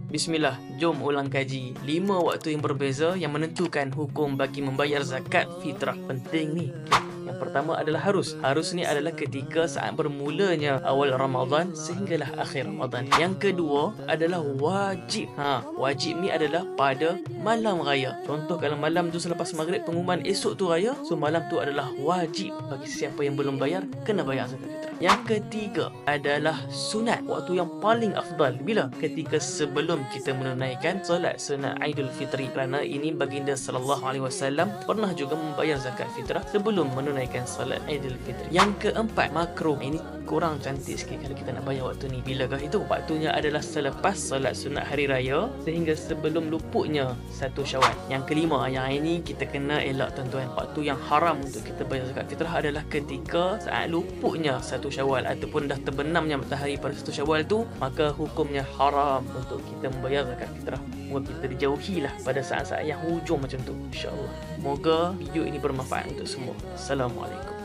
Bismillah, jom ulang kaji 5 waktu yang berbeza yang menentukan hukum bagi membayar zakat fitrah. Penting ni. Yang pertama adalah harus. Harus ni adalah ketika saat bermulanya awal Ramadan sehinggalah akhir Ramadan. Yang kedua adalah wajib. Wajib ni adalah pada malam raya. Contoh kalau malam tu selepas maghrib pengumuman esok tu raya, so malam tu adalah wajib bagi siapa yang belum bayar kena bayar zakat fitrah. Yang ketiga adalah sunat. Waktu yang paling afdal bila? Ketika sebelum kita menunaikan solat sunat Aidul Fitri, kerana ini baginda sallallahu alaihi wasallam pernah juga membayar zakat fitrah sebelum menunaikan solat Aidul Fitri. Yang keempat, makruh. Ini kurang cantik sikit kalau kita nak bayar waktu ni. Bilakah itu? Waktunya adalah selepas solat sunat hari raya sehingga sebelum luputnya 1 Syawal. Yang kelima, yang ini kita kena elak tuan-tuan. Waktu yang haram untuk kita bayar zakat fitrah adalah ketika saat luputnya 1 Syawal ataupun dah terbenamnya matahari pada 1 Syawal tu, maka hukumnya haram untuk kita membayar zakat fitrah. Moga kita dijauhilah pada saat-saat yang hujung macam tu, insya-Allah. Moga video ini bermanfaat untuk semua. Assalamualaikum.